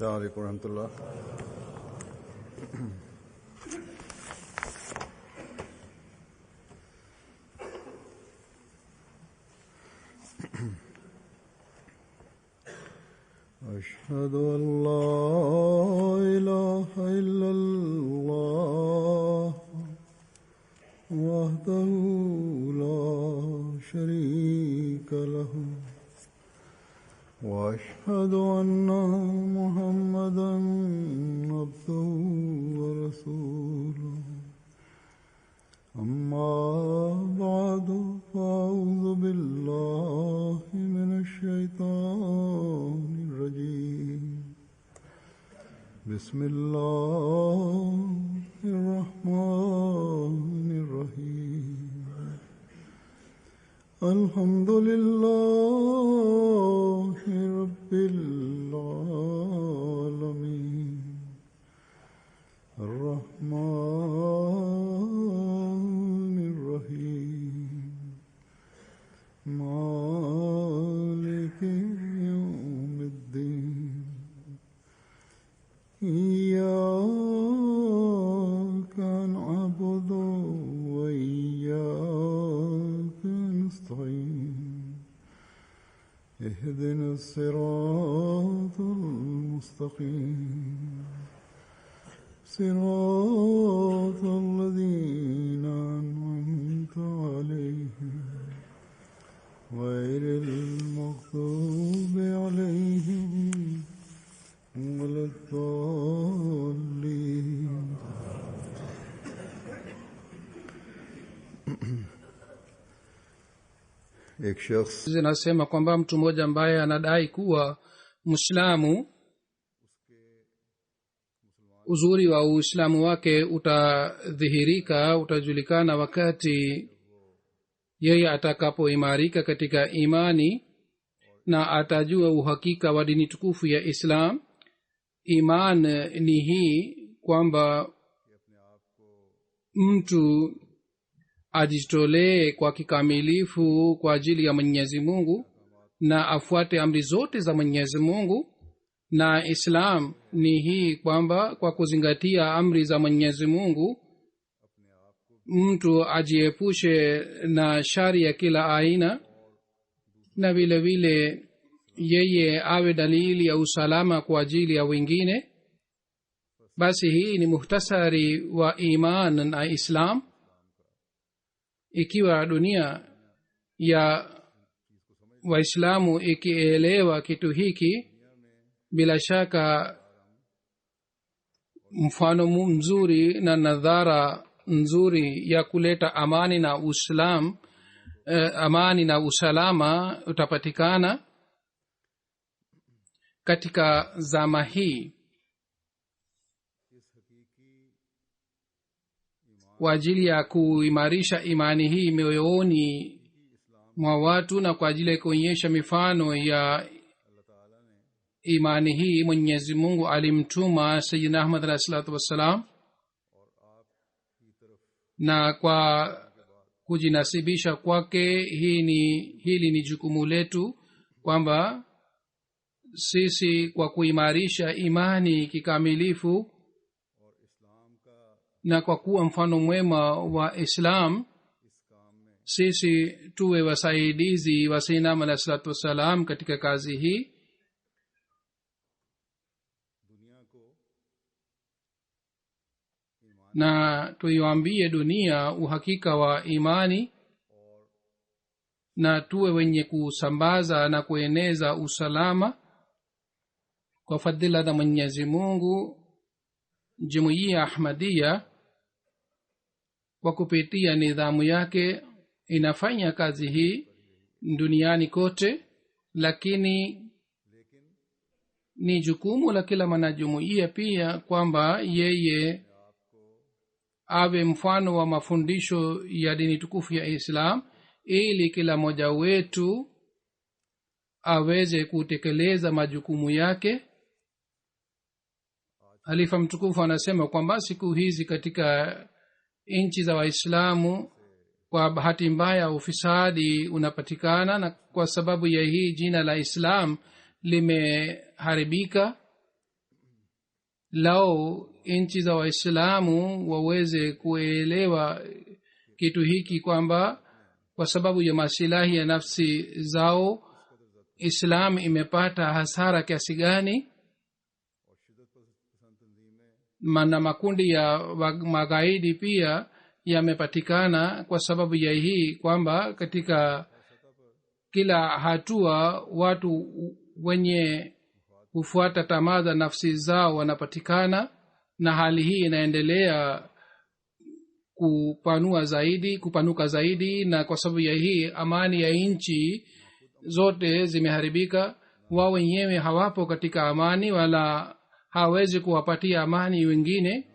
السلام عليكم ورحمة الله. أشهد أن لا إله إلا الله وحده لا شريك له وأشهد أن محمدًا عبده ورسوله. أما بعد فأعوذ بالله من الشيطان الرجيم. بسم الله الرحمن الرحيم. الحمد لله رب العالمين. الرحمن الرحيم. مالك يوم الدين. إياك نعبد وإياك نستعين. اهدنا الصراط المستقيم. صراط الذين أنعمت عليهم غير المغضوب عليهم ولا الضالين. एक शख्स zinasema kwamba mtu mmoja ambaye anadai kuwa Muislamu, uzuri wa Uislamu wake utadhihirika, utajulikana wakati yeye atakapoimarika katika imani na atajua uhakika wa dini tukufu ya Islam. Iman ni hii kwamba mtu ajitolee kwa kikamilifu kwa ajili ya Mwenyezi Mungu na afuate amri zote za Mwenyezi Mungu. Na Islam ni hii kwamba kwa kuzingatia amri za Mwenyezi Mungu mtu ajiepushe na shari ya kila aina, na vile vile yeye awe dalili ya usalama kwa ajili ya wengine. Basi hii ni muhtasari wa iman na Islam. Ikiwa dunia ya Waislamu ikielewa kitu hiki, bila shaka mfano mzuri na nadhara nzuri ya kuleta amani na usalama utapatikana katika zama hii. Kwa ajili ya kuimarisha imani hii mioyoni mwa watu na kwa ajili ya kuonyesha mifano ya imani hii, Mwenyezi Mungu alimtuma Sayyidina Ahmad alayhi salatu wassalam, na kwa kujinasibisha kwake hili ni jukumu letu kwamba sisi kwa kuimarisha imani kikamilifu na kwa kuwa mfano mwema wa Islam, sisi tuwe wasaidizi wa Sayyidina Ahmad alayhi salatu wassalam katika kazi hii. Na tuiambie dunia uhakika wa imani na tuwe wenye kusambaza na kueneza usalama. Kwa fadhila za Mwenyezi Mungu, Jumuiya Ahmadiyya kwa kupitia nidhamu yake inafanya kazi hii duniani kote, lakini ni jukumu la kila mwanajumuiya pia kwamba yeye awe mfano wa mafundisho ya dini tukufu ya Islam, ili kila mmoja wetu aweze kutekeleza majukumu yake. Halifa mtukufu anasema kwamba siku hizi katika nchi za Waislamu kwa bahati mbaya ufisadi unapatikana, na kwa sababu ya hii jina la Islam limeharibika. lao nchi za waislamu waweze kuelewa kitu hiki kwamba kwa sababu ya masilahi ya nafsi zao islam imepata hasara kiasi gani na makundi ya magaidi pia yamepatikana kwa sababu ya hii kwamba katika kila hatua watu wenye kufuata tamaa za nafsi zao wanapatikana na hali hii inaendelea kupanuka zaidi na kwa sababu ya hii amani ya nchi zote zimeharibika wao wenyewe hawapo katika amani wala hawezi kuwapatia amani wengine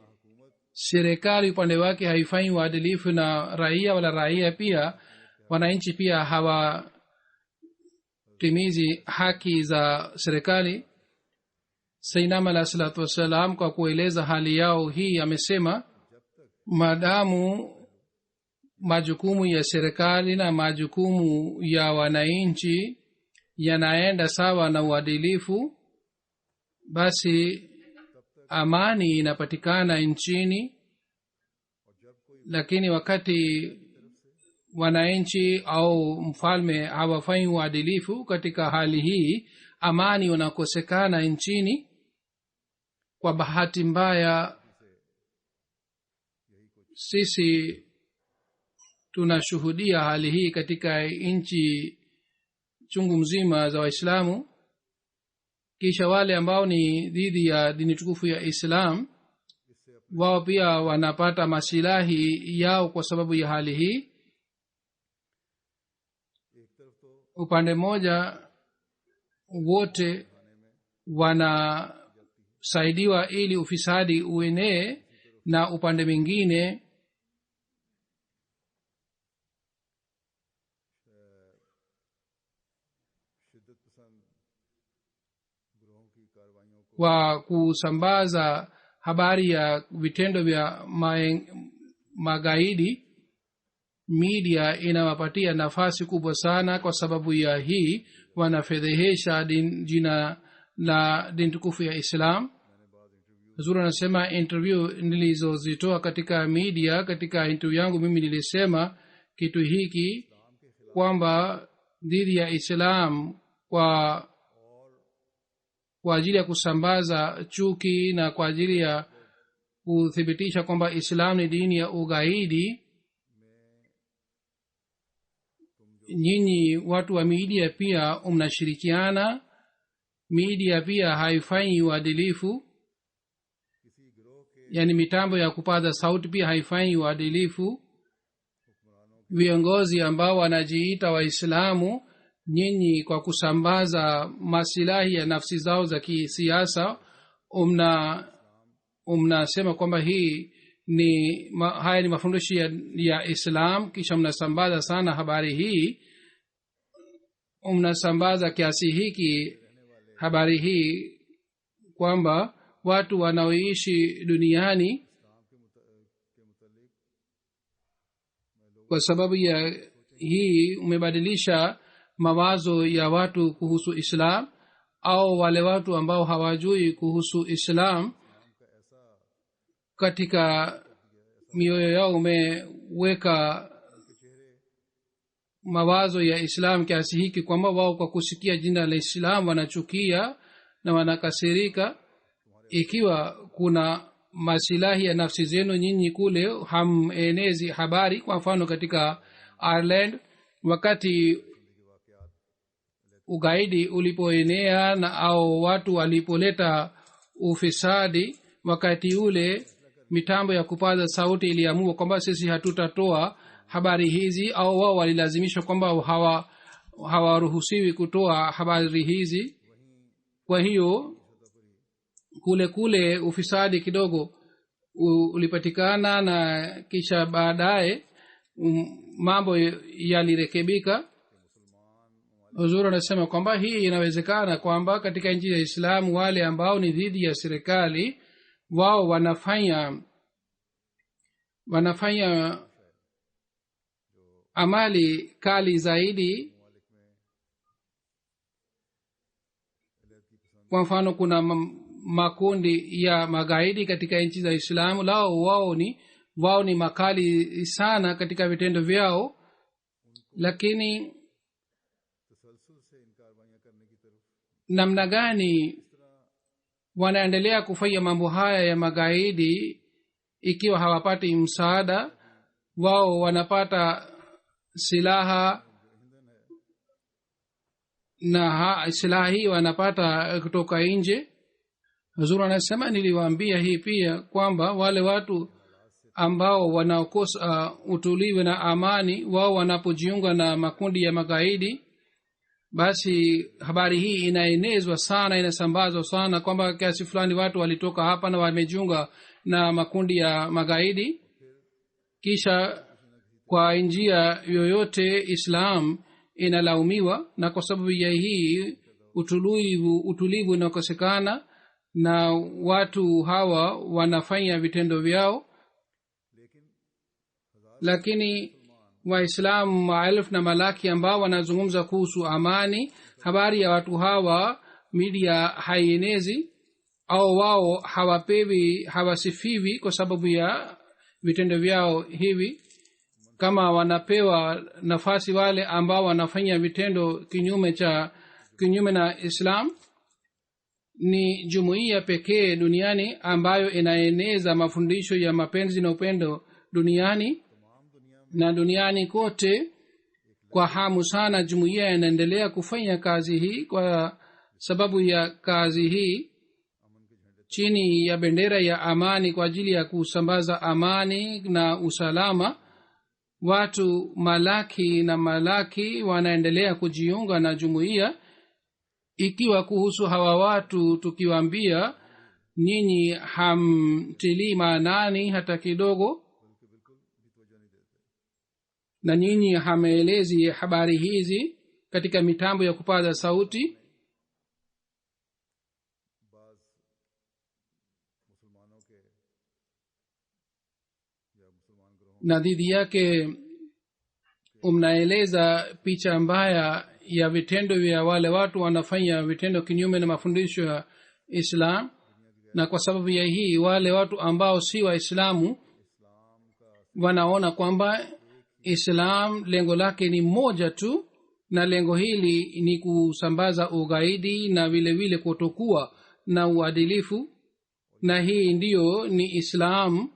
serikali upande wake haifanyi uadilifu na raia wala raia pia wananchi pia hawatimizi haki za serikali sainam alayhi salatu wassalam kwa kueleza hali yao hii amesema maadamu majukumu ya serikali na majukumu ya wananchi yanaenda sawa na uadilifu basi amani inapatikana nchini lakini wakati wananchi au mfalme hawafanyi uadilifu katika hali hii amani unakosekana nchini kwa bahati mbaya sisi tunashuhudia hali hii katika nchi chungu mzima za waislamu kisha wale ambao ni dhidi ya dini tukufu ya islam wao pia wanapata masilahi yao kwa sababu ya hali hii upande mmoja wote wanasaidiwa ili ufisadi uenee na upande mwingine wa kusambaza habari ya vitendo vya magaidi media inawapatia nafasi kubwa sana kwa sababu ya hii wanafedhehesha jina la dini tukufu ya islam Huzuri anasema interview nilizozitoa katika media katika interview yangu mimi nilisema kitu hiki kwamba dhidi ya islam kwa ajili ya kusambaza chuki na kwa ajili ya kuthibitisha kwamba islam ni dini ya ugaidi nyinyi watu wa media pia mnashirikiana media pia haifanyi uadilifu yani mitambo ya kupaza sauti pia haifanyi uadilifu viongozi ambao wanajiita waislamu nyinyi kwa kusambaza masilahi ya nafsi zao za kisiasa mnasema kwamba haya ni mafundisho ya islam kisha mnasambaza sana habari hii mnasambaza kiasi hiki habari hii kwamba watu wanaoishi duniani kwa sababu ya hii umebadilisha mawazo ya watu kuhusu islam au wale watu ambao hawajui kuhusu islam katika mioyo yao umeweka mawazo ya islam kiasi hiki kwamba wao kwa kusikia jina la islam wanachukia na wanakasirika ikiwa kuna masilahi ya nafsi zenu nyinyi kule hamenezi habari kwa mfano katika Ireland wakati ugaidi ulipoenea na au watu walipoleta ufisadi wakati ule mitambo ya kupaza sauti iliamua kwamba sisi hatutatoa habari hizi au wao walilazimishwa kwamba hawaruhusiwi kutoa habari hizi kwa hiyo kule ufisadi kidogo ulipatikana na kisha baadaye mambo yalirekebika Huzuri anasema kwamba hii inawezekana kwamba katika nchi ya Islamu wale ambao ni dhidi ya serikali wao wanafanya amali kali zaidi kwa mfano kuna makundi ya magaidi katika nchi za Islamu lao wao ni makali sana katika vitendo vyao, lakini namna gani wanaendelea kufanya mambo haya ya magaidi ikiwa hawapati msaada? Wao wanapata silaha na silaha hii wanapata kutoka nje. Huzuri anasema, niliwaambia hii pia kwamba wale watu ambao wanaokosa utulivu na amani, wao wanapojiunga na makundi ya magaidi, basi habari hii inaenezwa sana, inasambazwa sana kwamba kiasi fulani watu walitoka hapa na wamejiunga na makundi ya magaidi. Kisha kwa njia yoyote Islam inalaumiwa, na kwa sababu ya hii utulivu unakosekana na watu hawa wanafanya vitendo vyao. Lakini waislamu maelfu na malaki ambao wanazungumza kuhusu amani, habari ya watu hawa media haienezi au wao hawasifiwi kwa sababu ya vitendo vyao hivi. Kama wanapewa nafasi wale ambao wanafanya vitendo kinyume na Islam. Ni jumuiya pekee duniani ambayo inaeneza mafundisho ya mapenzi na upendo duniani, na duniani kote kwa hamu sana jumuiya inaendelea kufanya kazi hii. Kwa sababu ya kazi hii, chini ya bendera ya amani, kwa ajili ya kusambaza amani na usalama, watu malaki na malaki wanaendelea kujiunga na jumuiya. Ikiwa kuhusu hawa watu tukiwaambia, nyinyi hamtilii maanani hata kidogo, na nyinyi hameelezi habari hizi katika mitambo ya kupaza sauti, na dhidi yake mnaeleza picha mbaya ya vitendo vya wale watu wanafanya vitendo kinyume na mafundisho ya Islam. Na kwa sababu ya hii, wale watu ambao si waislamu wanaona kwamba Islam lengo lake ni moja tu, na lengo hili ni kusambaza ugaidi na vile vile kutokuwa na uadilifu, na hii ndiyo ni Islam,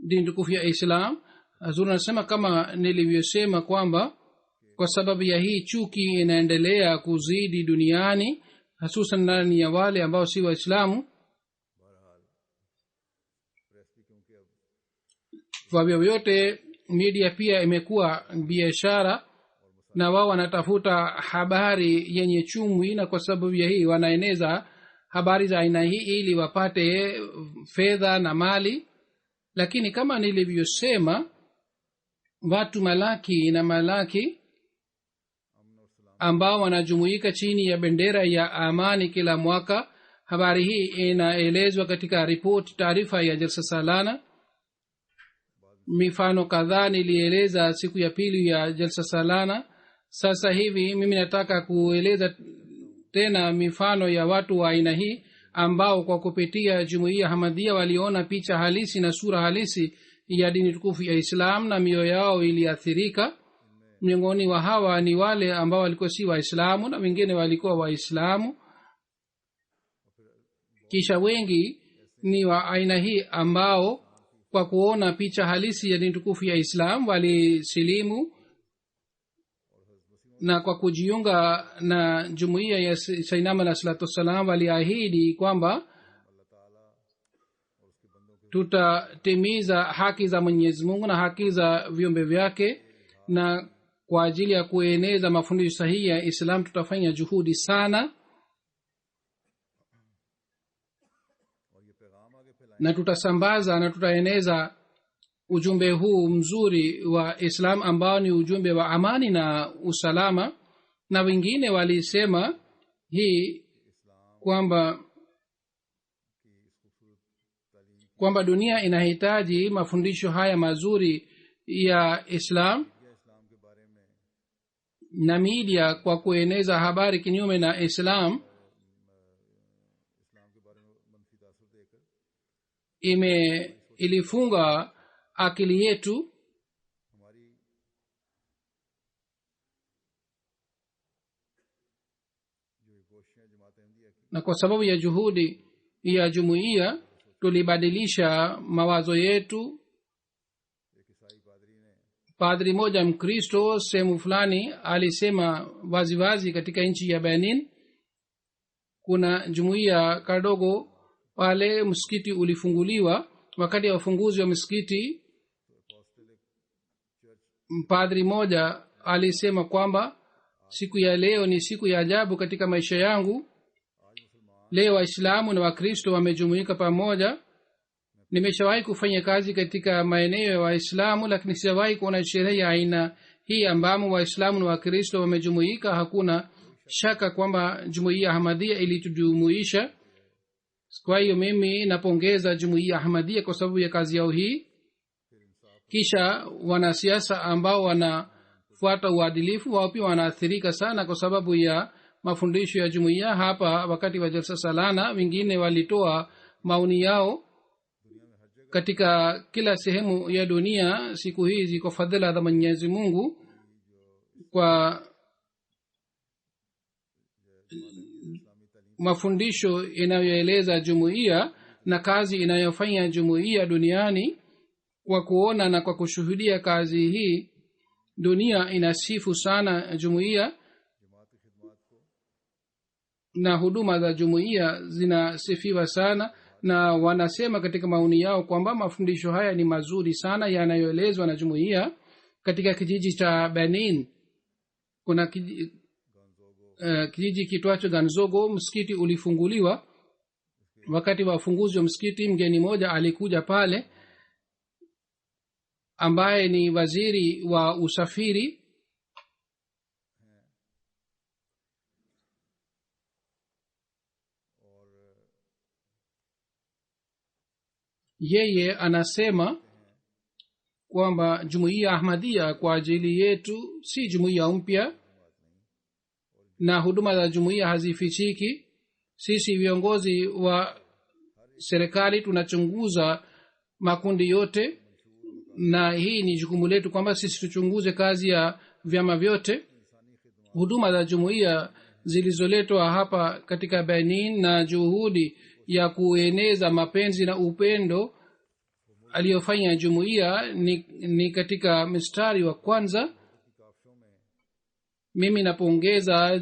dini tukufu ya Islam. Hazur anasema kama nilivyosema kwamba kwa sababu ya hii chuki inaendelea kuzidi duniani, hususan ndani ya wale ambao si waislamu. Kwa vyovyote media pia imekuwa biashara, na wao wanatafuta habari yenye chumvi, na kwa sababu ya hii wanaeneza habari za aina hii ili wapate fedha na mali. Lakini kama nilivyosema, watu malaki na malaki ambao wanajumuika chini ya bendera ya amani kila mwaka. Habari hii inaelezwa katika ripoti taarifa ya jalsa salana. Mifano kadhaa nilieleza siku ya pili ya jalsa salana. Sasa hivi mimi nataka kueleza tena mifano ya watu wa aina hii ambao kwa kupitia jumuiya Ahmadiyya waliona picha halisi na sura halisi ya dini tukufu ya Islam, na mioyo yao iliathirika. Miongoni wa hawa ni wale ambao walikuwa si waislamu na wengine walikuwa waislamu. Kisha wengi ni wa aina hii ambao kwa kuona picha halisi ya dini tukufu ya Islam walisilimu, na kwa kujiunga na jumuiya ya Sayyidina alayhi salatu wassalam waliahidi kwamba tutatimiza haki za Mwenyezi Mungu na haki za viumbe vyake, na kwa ajili ya kueneza mafundisho sahihi ya Islam tutafanya juhudi sana, na tutasambaza na tutaeneza ujumbe huu mzuri wa Islam ambao ni ujumbe wa amani na usalama. Na wengine walisema hii kwamba dunia inahitaji mafundisho haya mazuri ya Islam, na media kwa kueneza habari kinyume na Islam ilifunga akili yetu na kwa sababu ya juhudi ya jumuiya tulibadilisha mawazo yetu. Padri moja mkristo sehemu fulani alisema waziwazi katika nchi ya Benin, kuna jumuiya kadogo pale, msikiti ulifunguliwa. Wakati wa ufunguzi wa msikiti, padri moja alisema kwamba siku ya leo ni siku ya ajabu katika maisha yangu. Leo waislamu na wakristo wamejumuika pamoja. Nimeshawahi kufanya kazi katika maeneo ya waislamu, lakini sijawahi kuona sherehe ya aina hii ambamo waislamu na wakristo wamejumuika. Hakuna shaka kwamba jumuiya Ahmadiyya ilitujumuisha. Kwa hiyo mimi napongeza jumuiya Ahmadiyya kwa sababu ya kazi yao hii. Kisha wanasiasa ambao wanafuata uadilifu, wao pia wanaathirika sana kwa sababu ya mafundisho ya jumuiya. Hapa wakati wa jalsa salana, wengine walitoa maoni yao. Katika kila sehemu ya dunia siku hizi, kwa fadhila za Mwenyezi Mungu, kwa mafundisho inayoeleza jumuiya na kazi inayofanya jumuiya duniani, kwa kuona na kwa kushuhudia kazi hii, dunia inasifu sana jumuiya na huduma za jumuiya zinasifiwa sana. Na wanasema katika maoni yao kwamba mafundisho haya ni mazuri sana yanayoelezwa na jumuiya. Katika kijiji cha Benin kuna kijiji kitwacho Ganzogo, msikiti ulifunguliwa. Wakati wa ufunguzi wa msikiti, mgeni mmoja alikuja pale ambaye ni waziri wa usafiri. Yeye anasema kwamba jumuiya Ahmadiyya kwa ajili yetu si jumuiya mpya, na huduma za jumuiya hazifichiki. Sisi viongozi wa serikali tunachunguza makundi yote, na hii ni jukumu letu kwamba sisi tuchunguze kazi ya vyama vyote. Huduma za jumuiya zilizoletwa hapa katika Benin na juhudi ya kueneza mapenzi na upendo aliyofanya jumuiya ni katika mstari wa kwanza. Mimi napongeza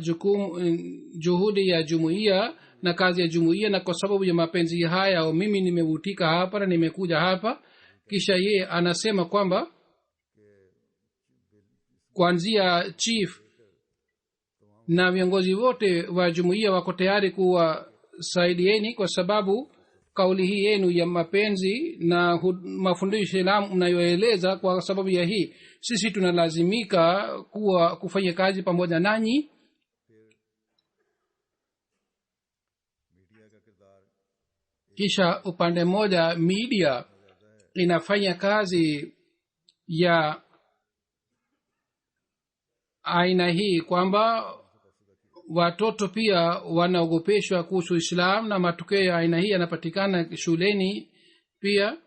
juhudi ya jumuiya na kazi ya jumuiya, na kwa sababu ya mapenzi haya mimi nimevutika hapa na nimekuja hapa. Kisha yeye anasema kwamba kuanzia chief na viongozi wote wa jumuiya wako tayari kuwasaidieni, kwa sababu kauli hii yenu ya mapenzi na mafundisho ya mnayoeleza. Kwa sababu ya hii sisi tunalazimika kufanya kazi pamoja nanyi. Kisha upande mmoja media inafanya kazi ya aina hii kwamba watoto pia wanaogopeshwa kuhusu Islam, na matokeo ya aina hii yanapatikana shuleni pia.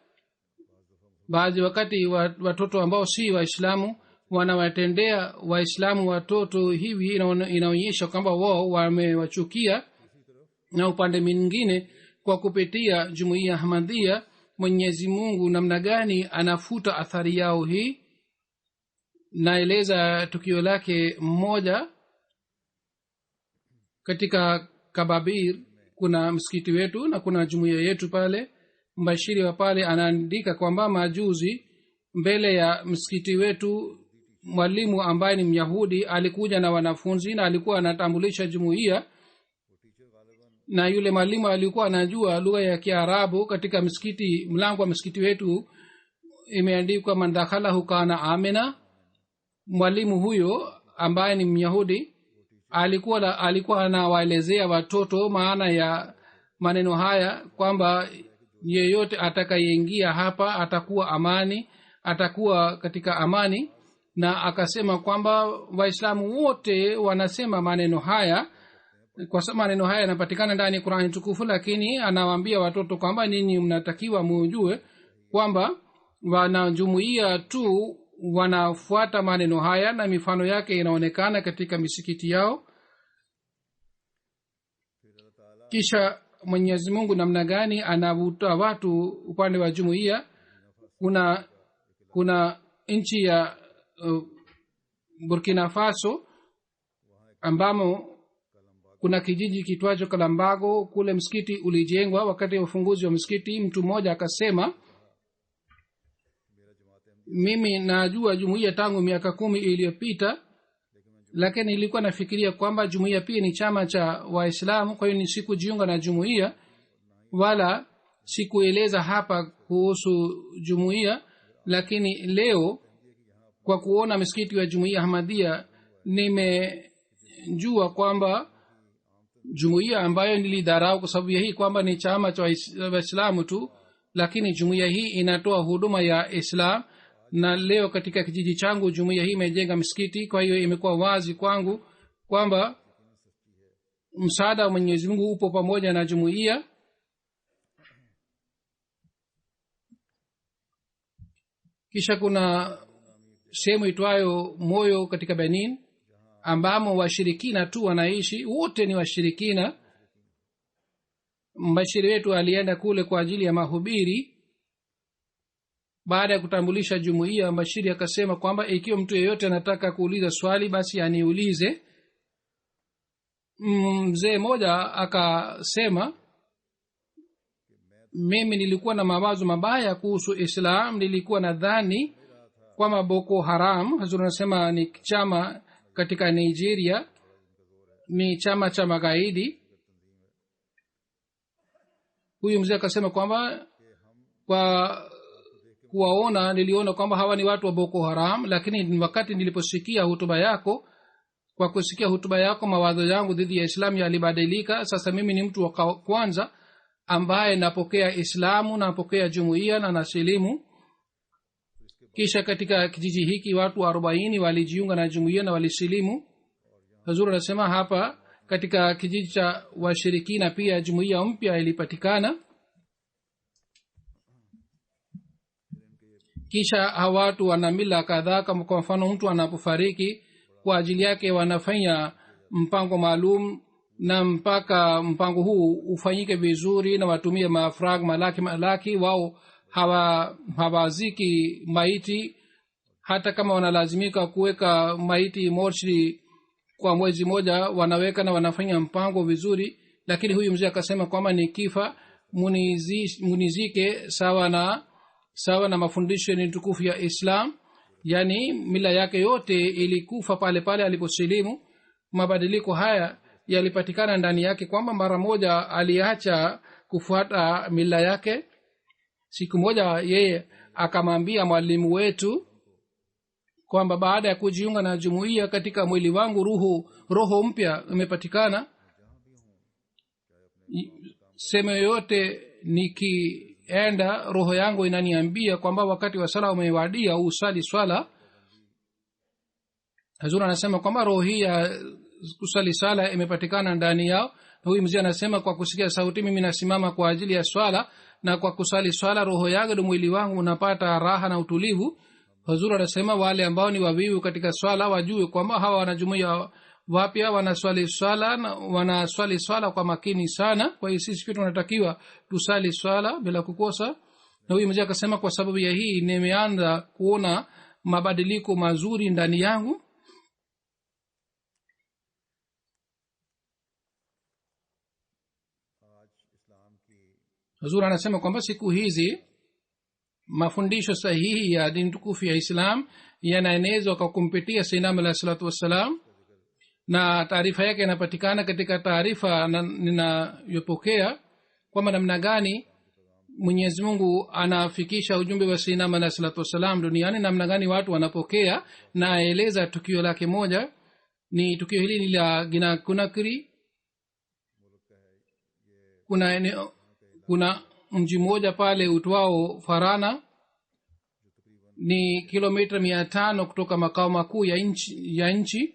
Baadhi wakati watoto ambao si waislamu wanawatendea waislamu watoto hivi, inaonyesha kwamba wao wamewachukia. Na upande mwingine, kwa kupitia jumuiya Ahmadiyya, Mwenyezi Mungu namna gani anafuta athari yao hii. Naeleza tukio lake mmoja. Katika Kababir kuna msikiti wetu na kuna jumuiya yetu pale. Mbashiri wa pale anaandika kwamba majuzi mbele ya msikiti wetu mwalimu ambaye ni Myahudi alikuja na wanafunzi na alikuwa anatambulisha jumuiya, na yule mwalimu alikuwa anajua lugha ya Kiarabu. Katika msikiti, mlango wa msikiti wetu imeandikwa man dakhalahu kana amina. Mwalimu huyo ambaye ni Myahudi alikuwa anawaelezea watoto maana ya maneno haya, kwamba yeyote atakayeingia hapa atakuwa amani, atakuwa katika amani. Na akasema kwamba waislamu wote wanasema maneno haya kwa sababu maneno haya yanapatikana ndani ya Qur'ani tukufu, lakini anawaambia watoto kwamba ninyi mnatakiwa mujue kwamba wanajumuia tu wanafuata maneno haya na mifano yake inaonekana katika misikiti yao. Kisha Mwenyezi Mungu namna gani anavuta watu upande wa jumuiya. Kuna nchi ya Burkina Faso ambamo kuna kijiji kitwacho Kalambago. Kule msikiti ulijengwa. Wakati wa ufunguzi wa msikiti, mtu mmoja akasema, mimi najua jumuiya tangu miaka 10 iliyopita, lakini nilikuwa nafikiria kwamba jumuiya pia ni chama cha Waislamu, kwa hiyo ni sikujiunga na jumuiya wala sikueleza hapa kuhusu jumuiya. Lakini leo kwa kuona msikiti wa jumuiya Ahmadiyya nimejua kwamba jumuiya ambayo nilidharau kwa sababu ya hii kwamba ni chama cha Waislamu tu, lakini jumuiya hii inatoa huduma ya Islam. Na leo katika kijiji changu jumuiya hii imejenga msikiti. Kwa hiyo imekuwa wazi kwangu kwamba msaada wa Mwenyezi Mungu upo pamoja na jumuiya. Kisha kuna sehemu itwayo Moyo katika Benin ambamo washirikina tu wanaishi, wote ni washirikina. Mbashiri wetu alienda kule kwa ajili ya mahubiri. Baada ya kutambulisha jumuiya, mbashiri akasema kwamba ikiwa mtu yeyote anataka kuuliza swali basi aniulize. Mzee mmoja akasema, mimi nilikuwa na mawazo mabaya kuhusu Islam. Nilikuwa nadhani kwamba Boko Haram, hazuri anasema ni chama katika Nigeria, ni chama cha magaidi. Huyu mzee akasema kwamba kwa kuwaona niliona kwamba hawa ni watu wa Boko Haram, lakini wakati niliposikia hutuba yako, kwa kusikia hutuba yako, mawazo yangu dhidi ya Islam yalibadilika. Sasa mimi ni mtu wa kwanza ambaye napokea Islamu, napokea jumuiya na nasilimu. Kisha katika kijiji hiki watu 40 walijiunga na jumuiya na walisilimu. Hazur anasema hapa katika kijiji cha washirikina pia jumuiya mpya ilipatikana. Kisha hawa watu wana mila kadhaa. Kama kwa mfano mtu anapofariki, kwa ajili yake wanafanya mpango maalum, na mpaka mpango huu ufanyike vizuri na watumie mafrag malaki. Wao hawaziki maiti, hata kama wanalazimika kuweka maiti mortuary kwa mwezi moja wanaweka na wanafanya mpango vizuri. Lakini huyu mzee akasema kwamba nikifa munizike sawa na mafundisho ni tukufu ya Islam. Yani mila yake yote ilikufa pale pale aliposilimu. Mabadiliko haya yalipatikana ndani yake kwamba mara moja aliacha kufuata mila yake. Siku moja yeye akamwambia mwalimu wetu kwamba baada ya kujiunga na jumuiya, katika mwili wangu roho mpya imepatikana. Sema yote nikienda roho yangu inaniambia kwamba wakati wa sala umewadia, usali swala. Hazur anasema kwamba roho hii ya kusali sala imepatikana ndani yao. Na huyu mzee anasema kwa kusikia sauti mimi nasimama kwa ajili ya swala, na kwa kusali swala roho yangu na mwili wangu unapata raha na utulivu. Hazur anasema wale ambao ni wavivu katika swala wajue kwamba hawa wanajumuiya wapya wanaswali swala kwa makini sana. Kwa hiyo sisi pia tunatakiwa tusali swala bila kukosa. Na huyu mzee akasema kwa sababu ya hii nimeanza kuona mabadiliko mazuri ndani yangu. Hazur anasema kwamba siku hizi mafundisho sahihi ya dini tukufu ya Islam yanaenezwa kwa kumpitia Sayyidina alayhi salatu wassalam, na taarifa yake inapatikana katika taarifa ninayopokea kwamba namna gani Mwenyezi Mungu anafikisha ujumbe wa Sayyidina alayhi salatu wassalam duniani, namna gani watu wanapokea. Na aeleza tukio lake moja, ni tukio hili ni la Gina Kunakri. Kuna mji mmoja pale utwao Farana, ni kilomita 500 kutoka makao makuu ya nchi.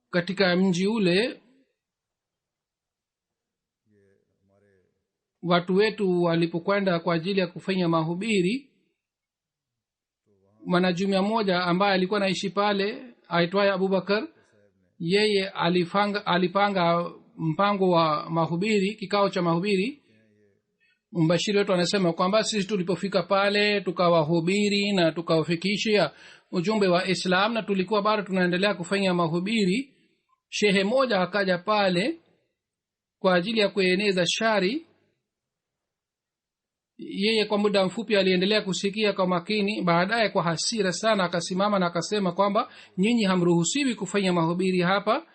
Katika mji ule watu wetu walipokwenda kwa ajili ya kufanya mahubiri, mwanajumuiya moja ambaye alikuwa naishi pale aitwaye Abubakar, yeye alipanga mpango wa mahubiri, kikao cha mahubiri. Mbashiri wetu anasema kwamba sisi tulipofika pale tukawahubiri na tukawafikishia ujumbe wa Islam, na tulikuwa bado tunaendelea kufanya mahubiri. Shehe moja akaja pale kwa ajili ya kueneza shari. Yeye kwa muda mfupi aliendelea kusikia kwa makini, baadaye kwa hasira sana akasimama na akasema kwamba nyinyi hamruhusiwi kufanya mahubiri hapa,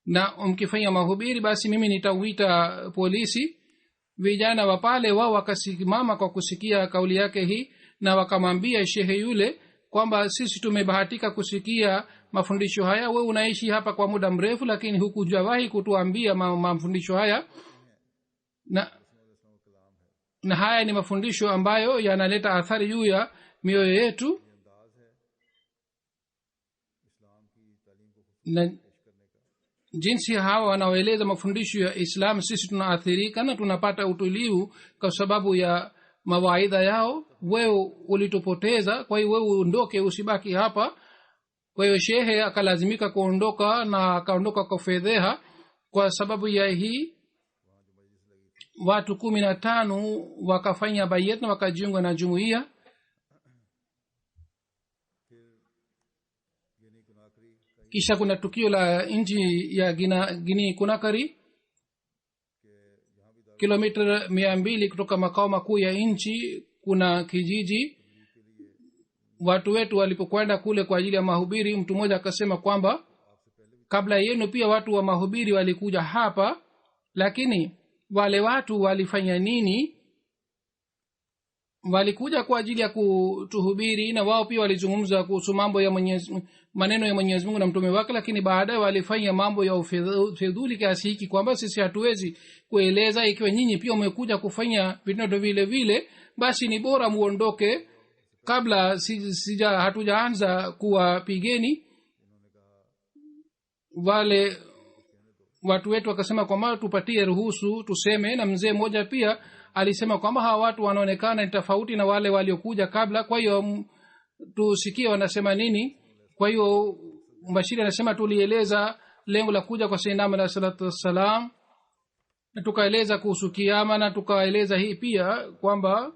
na mkifanya mahubiri basi mimi nitauita polisi. Vijana wa pale wao wakasimama kwa kusikia kauli yake hii, na wakamwambia shehe yule kwamba sisi tumebahatika kusikia mafundisho haya, wewe unaishi hapa kwa muda mrefu lakini hukujawahi kutuambia mafundisho haya, na haya ni mafundisho ambayo yanaleta athari juu ya mioyo yetu. Na jinsi hawa wanaoeleza mafundisho ya Islam, sisi tunaathirika na tunapata utulivu kwa sababu ya mawaidha yao. Wewe ulitupoteza, kwa hiyo wewe uondoke, usibaki hapa. Kwa hiyo shehe akalazimika kuondoka, na akaondoka kwa fedheha. Kwa sababu ya hii watu 15 wakafanya bayat na wakajiunga na jumuiya. Kisha kuna tukio la nchi ya Guinea Conakry, kilomita 200 kutoka makao makuu ya nchi. Kuna kijiji, watu wetu walipokwenda kule kwa ajili ya mahubiri, mtu mmoja akasema kwamba kabla yenu pia watu wa mahubiri walikuja hapa, lakini wale watu walifanya nini? Walikuja kwa ajili ya kutuhubiri, na wao pia walizungumza kuhusu mambo ya maneno ya Mwenyezi Mungu na mtume wake, lakini baadaye walifanya mambo ya ufidhuli kiasi hiki kwamba sisi hatuwezi kueleza. Ikiwa nyinyi pia mmekuja kufanya vitendo vile vile, basi ni bora muondoke kabla hatujaanza kuwapigeni. Wale watu wetu wakasema kwamba tupatie ruhusu tuseme, na mzee mmoja pia alisema kwamba hawa watu wanaonekana ni tofauti na wale waliokuja kabla, kwa hiyo tusikie wanasema nini. Kwa hiyo Mbashiri anasema tulieleza lengo la kuja kwa Sayyidina Muhammad sallallahu alaihi wasallam, na tukaeleza kuhusu kiyama, na tukaeleza hii pia kwamba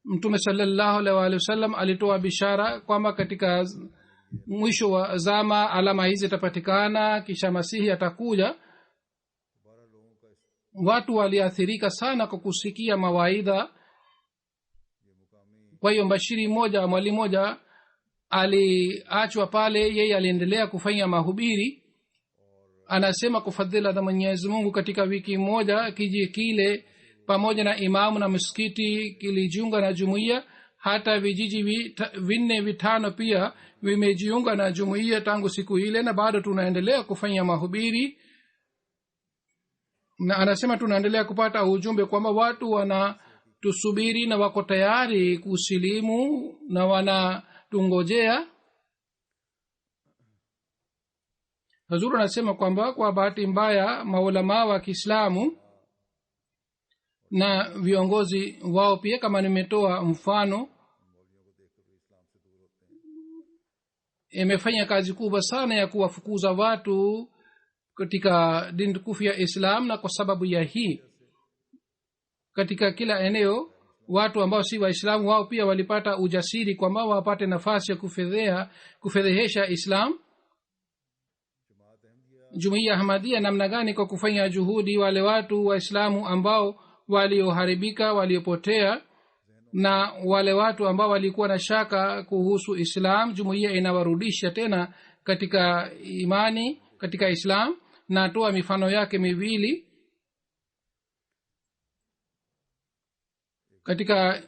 Mtume sallallahu alaihi wasallam alitoa bishara kwamba katika mwisho wa zama alama hizi zitapatikana, kisha Masihi atakuja. Watu waliathirika sana kwa kusikia mawaidha. Kwa hiyo mbashiri mmoja, mwalimu mmoja aliachwa pale, yeye aliendelea kufanya mahubiri. Anasema kufadhila na Mwenyezi Mungu, katika wiki moja kijiji kile pamoja na imamu na msikiti kilijiunga na jumuiya. Hata vijiji 4-5 pia vimejiunga na jumuiya tangu siku ile, na bado tunaendelea kufanya mahubiri. Na anasema tunaendelea kupata ujumbe kwamba watu wanatusubiri na wako tayari kusilimu na wanatungojea. Hazuru anasema kwamba kwa bahati mbaya maulama wa Kiislamu na viongozi wao pia, kama nimetoa mfano, imefanya kazi kubwa sana ya kuwafukuza watu katika dini tukufu ya Islam. Na kwa sababu ya hii, katika kila eneo watu ambao si Waislamu wao pia walipata ujasiri kwamba wapate nafasi ya kufedhehesha Islam. Jumuiya Ahmadiyya namna gani kwa kufanya juhudi wale watu Waislamu ambao walioharibika, waliopotea, na wale watu ambao walikuwa na shaka kuhusu Islam, jumuiya inawarudisha tena katika imani, katika Islam. Natoa mifano yake miwili. Katika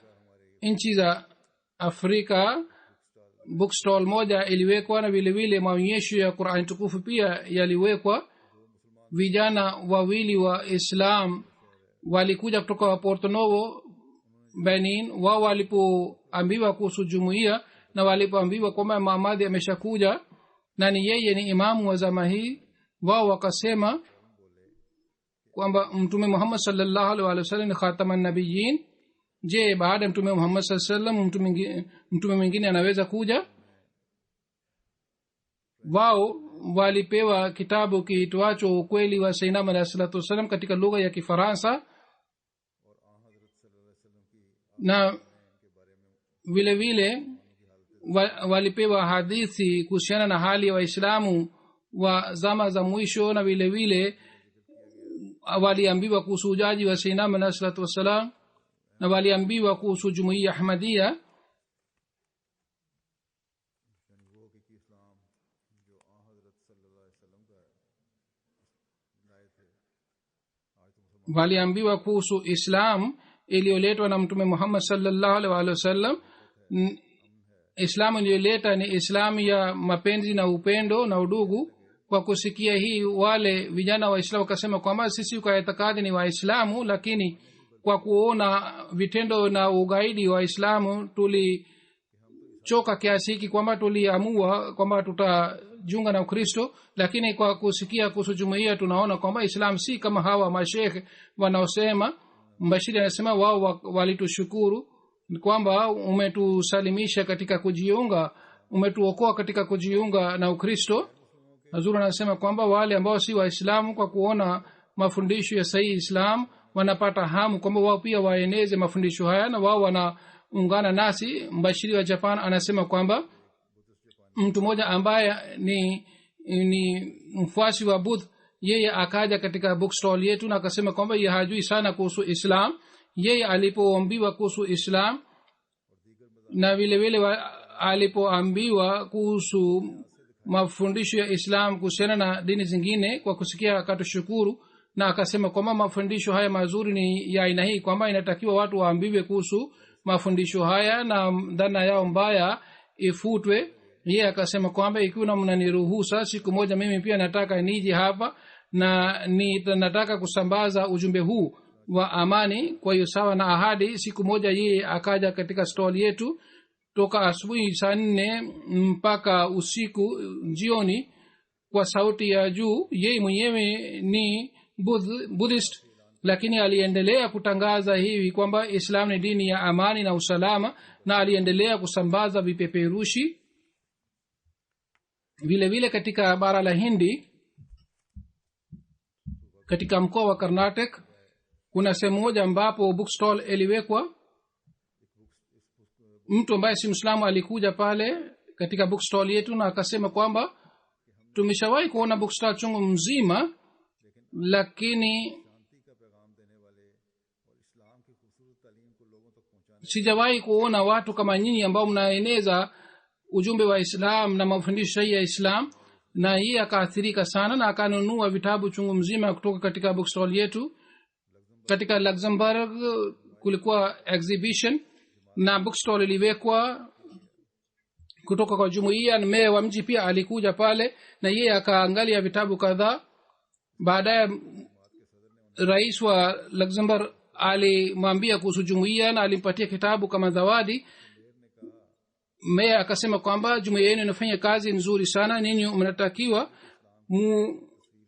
nchi za Afrika bookstall moja iliwekwa, na vile vile maonyesho ya Qur'an tukufu pia yaliwekwa. Vijana wawili wa Islam walikuja kutoka Porto Novo, Benin. Wao walipoambiwa kuhusu jumuiya na walipoambiwa kwamba Muhammad ameshakuja na ni yeye ni imamu wa zama hii, wao wakasema kwamba mtume muhammad sallallahu alaihi wasallam ni khataman nabiyyin, je baada ya mtume muhammad sallallahu alaihi wasallam mtume mwingine anaweza kuja? wao walipewa kitabu kiitwacho ukweli wa sayyidina alayhi salatu wasallam katika lugha ya Kifaransa, na vile vile walipewa hadithi kuhusiana na hali ya Waislamu wa zama za mwisho, na vile vile waliambiwa kuhusu ujaji wa sayyidina alayhi salatu wasallam, na waliambiwa kuhusu jumuiya Ahmadiyya. waliambiwa kuhusu Islam iliyoletwa na mtume Muhammad sallallahu alaihi wasallam. Islamu iliyoleta ni Islamu ya mapenzi na upendo na udugu. Kwa kusikia hii, wale vijana wa Islamu wakasema kwamba sisi kwa itikadi ni Waislamu, lakini kwa kuona vitendo na ugaidi wa Islamu tulichoka kiasi hiki kwamba tuliamua kwamba tutajiunga na Ukristo. Lakini kwa kusikia kuhusu jumuiya tunaona kwamba Islam si kama hawa mashekhe wanaosema. Mbashiri anasema wao walitushukuru kwamba umetusalimisha katika kujiunga, umetuokoa katika kujiunga na Ukristo. Hazur anasema kwamba wale ambao si Waislamu kwa kuona mafundisho ya sahihi Islam wanapata hamu kwamba wao pia waeneze mafundisho haya na wao wanaungana nasi. Mbashiri wa Japan anasema kwamba mtu mmoja ambaye ni mfuasi wa Buddha, yeye akaja katika bookstall yetu na akasema kwamba yeye hajui sana kuhusu Islam. Yeye alipoambiwa kuhusu Islam na vile vile alipoambiwa kuhusu mafundisho ya Islam kuhusiana na dini zingine, kwa kusikia akatushukuru na akasema kwamba mafundisho haya mazuri ni ya aina hii, kwamba inatakiwa watu waambiwe kuhusu mafundisho haya na dhana yao mbaya ifutwe. Yeye akasema kwamba ikiwa mnaniruhusa, siku moja mimi pia nataka nije hapa na nataka kusambaza ujumbe huu wa amani. Kwa hiyo sawa na ahadi, siku moja yeye akaja katika stall yetu toka asubuhi saa 4 mpaka usiku jioni kwa sauti ya juu. Yeye mwenyewe ni Buddhist, lakini aliendelea kutangaza hivi kwamba Islam ni dini ya amani na usalama, na aliendelea kusambaza vipeperushi. Vile vile katika bara la Hindi, katika mkoa wa Karnataka, kuna sehemu moja ambapo bookstall iliwekwa. Mtu ambaye si Muislamu alikuja pale katika bookstall yetu na akasema kwamba tumeshawahi kuona bookstall chungu mzima, lakini sijawahi kuona watu kama nyinyi ambao mnaeneza ujumbe wa Islam na mafundisho ya Islam. Na yeye akaathirika sana na akanunua vitabu chungu mzima kutoka katika bookstall yetu. Katika Luxembourg kulikuwa exhibition na bookstall iliwekwa kutoka kwa jumuiya, na meya wa mji pia alikuja pale na yeye akaangalia vitabu kadhaa. Baadaye rais wa Luxembourg alimwambia kuhusu jumuiya na alimpatia kitabu kama zawadi. Meya akasema kwamba jumuiya yenu inafanya kazi nzuri sana, ninyi mnatakiwa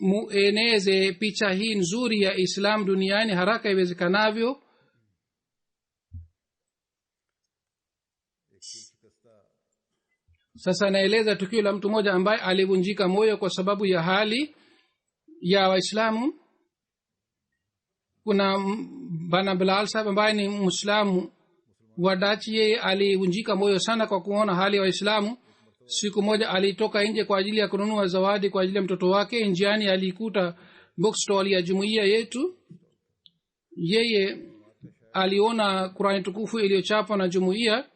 mueneze picha hii nzuri ya Islam duniani haraka iwezekanavyo. Sasa naeleza tukio la mtu mmoja ambaye alivunjika moyo kwa sababu ya hali ya Waislamu. Kuna bana Bilal Sahab ambaye ni Muislamu wa Dachi. Yeye alivunjika moyo sana kwa kuona hali ya Waislamu. Siku moja alitoka nje kwa ajili ya kununua zawadi kwa ajili ya mtoto wake. Njiani alikuta bookstall ya jumuiya yetu. Yeye aliona Qur'an tukufu iliyochapwa na jumuiya,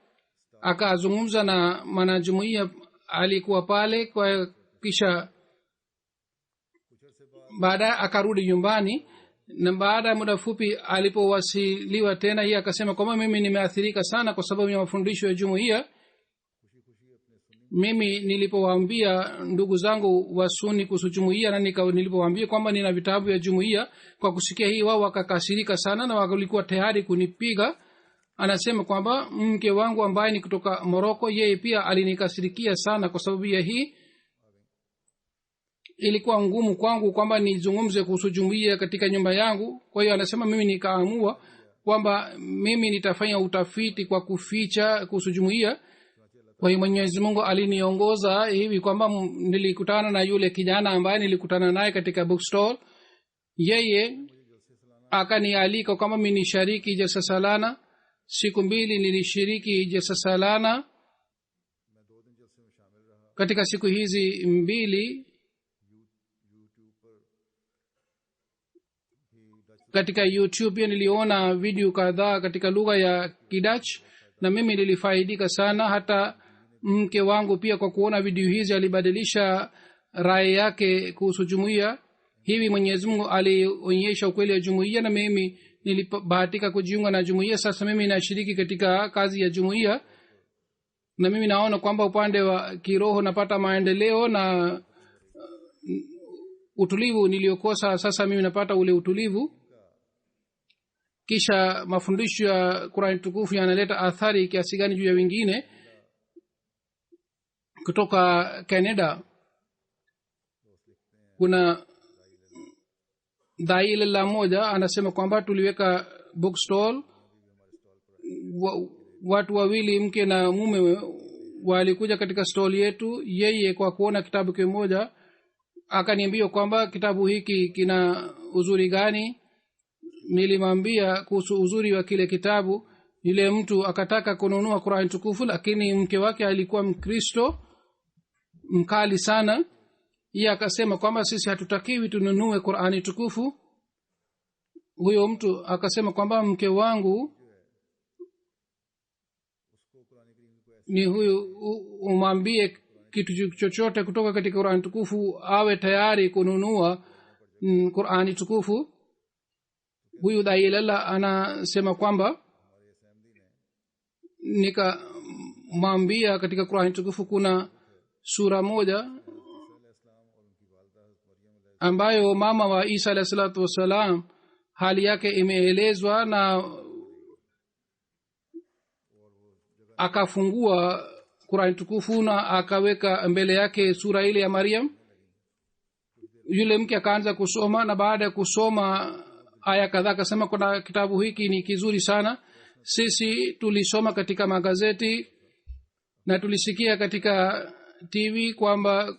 akazungumza na mwanajumuiya alikuwa pale, kwa kisha baadaye akarudi nyumbani. Na baada ya muda fupi alipowasiliwa tena, yeye akasema kwamba mimi nimeathirika sana kwa sababu ya mafundisho ya jumuiya. Mimi nilipowaambia ndugu zangu wa Sunni kuhusu jumuiya na nilipowaambia kwamba nina vitabu vya jumuiya, kwa kusikia hii wao wakakasirika sana na walikuwa tayari kunipiga. Anasema kwamba mke wangu ambaye ni kutoka Morocco, yeye pia alinikasirikia sana kwa sababu ya hii. ilikuwa ngumu kwangu kwamba nizungumze kuhusu jumuiya katika nyumba yangu. Kwa hiyo anasema mimi nikaamua kwamba mimi nitafanya utafiti kwa kuficha kuhusu jumuiya. Kwa hiyo Mwenyezi Mungu aliniongoza hivi kwamba nilikutana na yule kijana ambaye nilikutana naye katika bookstore. Yeye akanialika kama mimi nishiriki jalsa salana. Siku 2 nilishiriki jalsa salana. Katika siku hizi 2 katika YouTube pia niliona video kadhaa katika lugha ya Kidach na mimi nilifaidika sana. Hata mke wangu pia kwa kuona video hizi alibadilisha rai yake kuhusu jumuiya. Hivi Mwenyezi Mungu alionyesha ukweli wa jumuiya na mimi nilibahatika kujiunga na jumuiya. Sasa mimi nashiriki katika kazi ya jumuiya na mimi naona kwamba upande wa kiroho napata maendeleo na utulivu niliokosa sasa mimi napata ule utulivu. Kisha mafundisho ya Qur'an tukufu yanaleta athari kiasi gani juu ya wengine. Kutoka Canada kuna daila la moja anasema kwamba tuliweka bookstore. Watu wawili mke na mume walikuja katika stall yetu. Yeye kwa kuona kitabu kimoja akaniambia kwamba kitabu hiki kina uzuri gani. Nilimwambia kuhusu uzuri wa kile kitabu. Yule mtu akataka kununua Qur'an tukufu lakini mke wake alikuwa Mkristo mkali sana. Yeye akasema kwamba sisi hatutakiwi tununue Qur'an tukufu. Huyo mtu akasema kwamba mke wangu ni huyu umwambie kitu chochote kutoka katika Qur'an tukufu awe tayari kununua Qur'an tukufu. Huyu dailala anasema kwamba nikamwambia katika Qur'an tukufu kuna sura moja ambayo mama wa Isa alayhi salatu wasalam hali yake imeelezwa na akafungua Qur'an tukufu na akaweka mbele yake sura ile ya Maryam. Yule mke akaanza kusoma na baada ya kusoma aya kadhaa akasema kuna kitabu hiki ni kizuri sana. Sisi tulisoma katika magazeti na tulisikia katika TV kwamba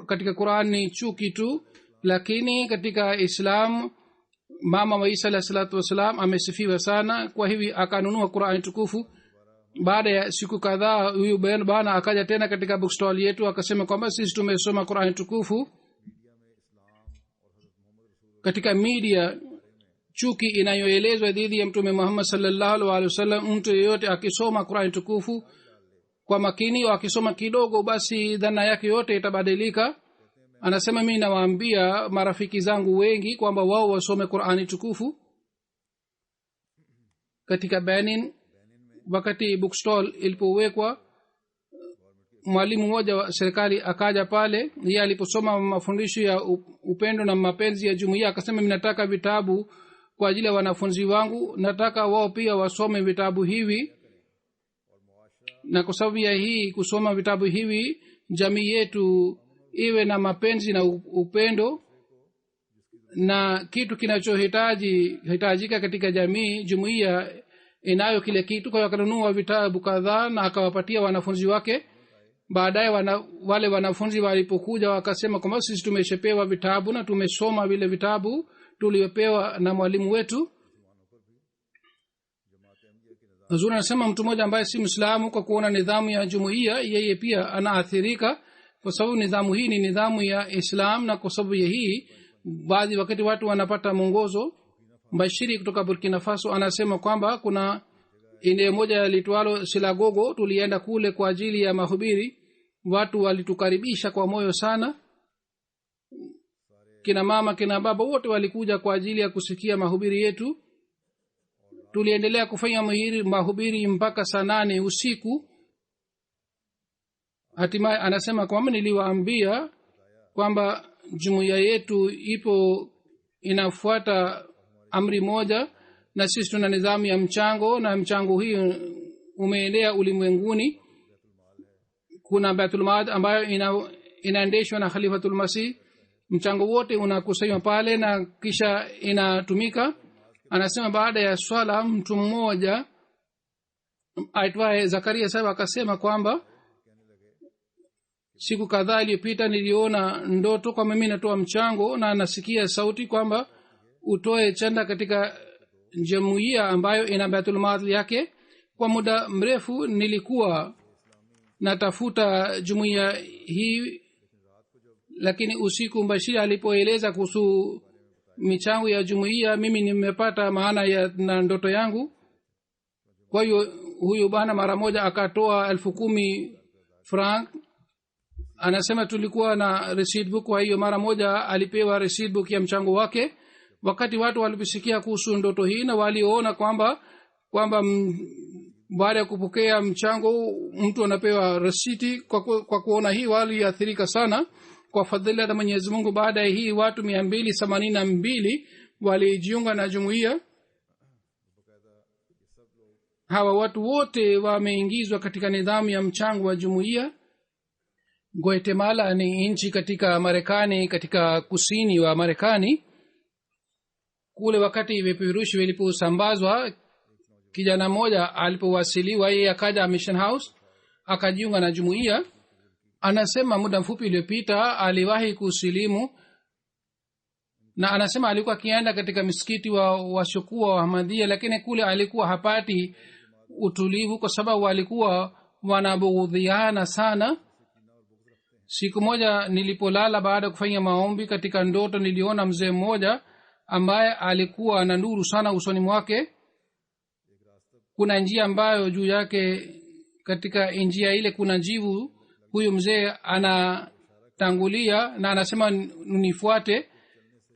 katika Qur'an ni chuki tu, lakini katika Islam mama wa Isa alayhi salatu wasalam amesifiwa sana. Kwa hivi akanunua Qur'an tukufu. Baada ya siku kadhaa huyu bwana akaja tena katika bookstore yetu akasema kwamba sisi tumesoma Qur'an tukufu. Katika media chuki inayoelezwa dhidi ya Mtume Muhammad sallallahu alaihi wasallam, mtu yeyote akisoma Qur'an tukufu kwa makini au akisoma kidogo basi dhana yake yote itabadilika. Anasema mimi nawaambia marafiki zangu wengi kwamba wao wasome Qur'an tukufu. Katika Benin wakati bookstore ilipowekwa mwalimu mmoja wa serikali akaja pale. Yeye aliposoma mafundisho ya upendo na mapenzi ya jumuiya akasema mimi nataka vitabu kwa ajili ya wanafunzi wangu, nataka wao pia wasome vitabu hivi. Na kwa sababu ya hii kusoma vitabu hivi jamii yetu iwe na mapenzi na upendo na kitu kinachohitajika katika jamii. Jumuiya inayo kile kitu. Kwa hiyo akanunua vitabu kadhaa na akawapatia wanafunzi wake. Baadaye wale wanafunzi walipokuja wakasema kwamba sisi tumeshapewa vitabu na tumesoma vile vitabu tuliopewa na mwalimu wetu. Hazur anasema mtu mmoja ambaye si Muislamu kwa kuona nidhamu ya jumuiya yeye pia anaathirika kwa sababu nidhamu hii ni nidhamu ya Islam, na kwa sababu ya hii baadhi wakati watu wanapata mwongozo. Bashiri kutoka Burkina Faso anasema kwamba kuna eneo moja litwalo Silagogo, tulienda kule kwa ajili ya mahubiri. Watu walitukaribisha kwa moyo sana. Kina mama kina baba wote walikuja kwa ajili ya kusikia mahubiri yetu. Tuliendelea kufanya mahubiri mpaka saa 8 usiku. Hatimaye anasema kwamba niliwaambia kwamba jumuiya yetu ipo inafuata amri moja na sisi tuna nidhamu ya mchango, na mchango hii umeenea ulimwenguni. Kuna Baitul Maal ambayo inaendeshwa na Khalifatul Masih mchango wote unakusanywa pale na kisha inatumika. Anasema baada ya swala mtu mmoja aitwaye Zakaria sahib akasema kwamba siku kadhaa iliyopita niliona ndoto kwamba mimi natoa mchango na nasikia sauti kwamba utoe chanda katika jumuiya ambayo ina Baitul Mal yake. Kwa muda mrefu nilikuwa natafuta jumuiya hii, lakini usiku Bashir alipoeleza kuhusu michango ya jumuiya mimi nimepata maana ya na ndoto yangu. Kwa hiyo huyu bwana mara moja akatoa 10,000 franc. Anasema tulikuwa na receipt book, kwa hiyo mara moja alipewa receipt book ya mchango wake. Wakati watu waliposikia kuhusu ndoto hii na waliona kwamba baada ya kupokea mchango mtu anapewa receipt, kwa kuona hii waliathirika sana. Kwa fadhila za Mwenyezi Mungu baada ya hii watu 282 walijiunga na jumuiya. Hawa watu wote wameingizwa katika nidhamu ya mchango wa jumuiya. Guatemala ni nchi katika Marekani, katika kusini wa Marekani. Kule wakati vipeperushi viliposambazwa, kijana mmoja alipowasiliwa yeye akaja Mission House akajiunga na jumuiya. Anasema muda mfupi uliopita aliwahi kusilimu, na anasema alikuwa akienda katika misikiti wa washukuwa wa Ahmadiyya, lakini kule alikuwa hapati utulivu kwa sababu walikuwa wanabughudhiana sana. Siku moja nilipolala baada ya kufanya maombi, katika ndoto niliona mzee mmoja ambaye alikuwa na nuru sana usoni mwake. Kuna njia ambayo juu yake katika njia ile kuna jivu. Huyu mzee anatangulia na anasema nifuate.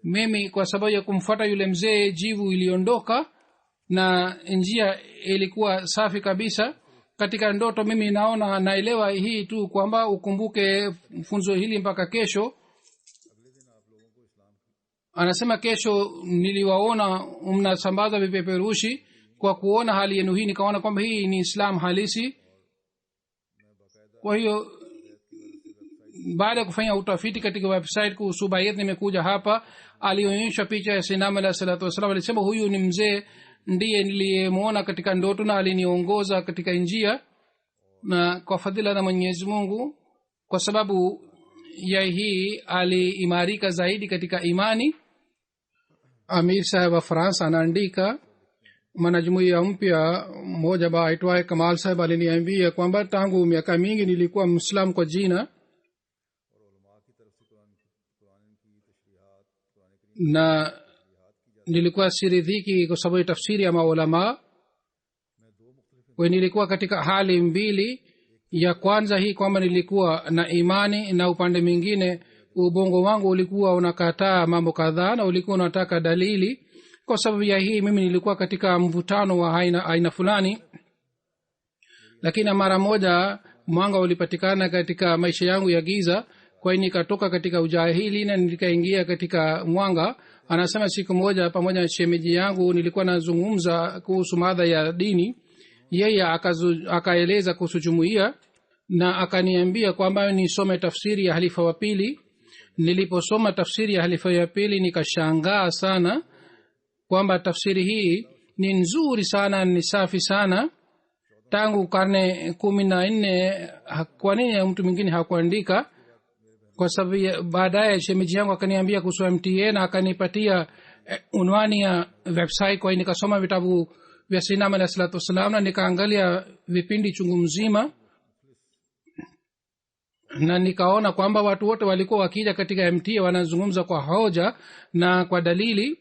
Mimi kwa sababu ya kumfuata yule mzee jivu iliondoka na njia ilikuwa safi kabisa. Katika ndoto mimi naelewa hii tu kwamba ukumbuke funzo hili mpaka kesho. Anasema kesho niliwaona mnasambaza vipeperushi. Kwa kuona hali yenu hii nikaona kwamba hii ni Islam halisi. Kwa hiyo baada ya kufanya utafiti katika website kuhusu bayat nimekuja hapa. Alionyesha picha ya Sayyidina alayhi salatu wasallam. Alisema huyu ni mzee ndiye niliyemuona katika ndoto na aliniongoza katika njia. Na kwa fadhila za Mwenyezi Mungu, kwa sababu ya hii aliimarika zaidi katika imani. Amir Sahib wa France anaandika, mwanajumuiya mpya mmoja aitwaye Kamal Sahib aliniambia kwamba tangu miaka mingi nilikuwa Muislamu kwa jina, na nilikuwa siridhiki kwa sababu ya tafsiri ya maulama. Kwa nilikuwa katika hali mbili. Ya kwanza hii kwamba nilikuwa na imani, na upande mwingine ubongo wangu ulikuwa unakataa mambo kadhaa na ulikuwa unataka dalili. Kwa sababu ya hii mimi nilikuwa katika mvutano wa aina fulani. Lakini mara moja mwanga ulipatikana katika maisha yangu ya giza. Kwa hiyo nikatoka katika ujahili na nikaingia katika mwanga. Anasema siku moja pamoja na shemeji yangu nilikuwa nazungumza kuhusu mada ya dini. Yeye akaeleza kuhusu jumuiya na akaniambia kwamba nisome tafsiri ya halifa wa pili. Niliposoma tafsiri ya halifa ya pili nikashangaa sana kwamba tafsiri hii ni nzuri sana, ni safi sana. Tangu karne 14 kwa nini mtu mwingine hakuandika? Kwa sababu baadaye shemeji yangu akaniambia kuhusu MTA na akanipatia unwani ya website. Kwa hiyo nikasoma vitabu vya Sayyidina alayhi salatu wasallam na nikaangalia vipindi chungu mzima, na nikaona kwamba watu wote walikuwa wakija katika MTA wanazungumza kwa hoja na kwa dalili.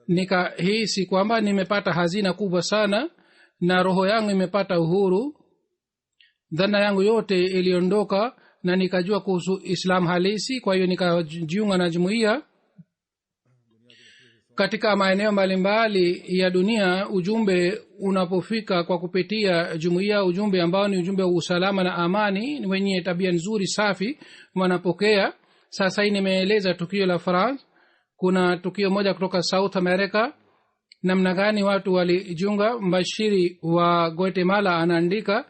Nikahisi kwamba nimepata hazina kubwa sana na roho yangu imepata uhuru. Dhana yangu yote iliondoka na nikajua kuhusu Islam halisi. Kwa hiyo nikajiunga na jumuiya. Katika maeneo mbalimbali ya dunia ujumbe unapofika kwa kupitia jumuiya, ujumbe ambao ni ujumbe wa usalama na amani, wenye tabia nzuri safi, wanapokea. Sasa hii nimeeleza tukio la France. Kuna tukio moja kutoka South America, namna gani watu walijiunga. Mbashiri wa Guatemala anaandika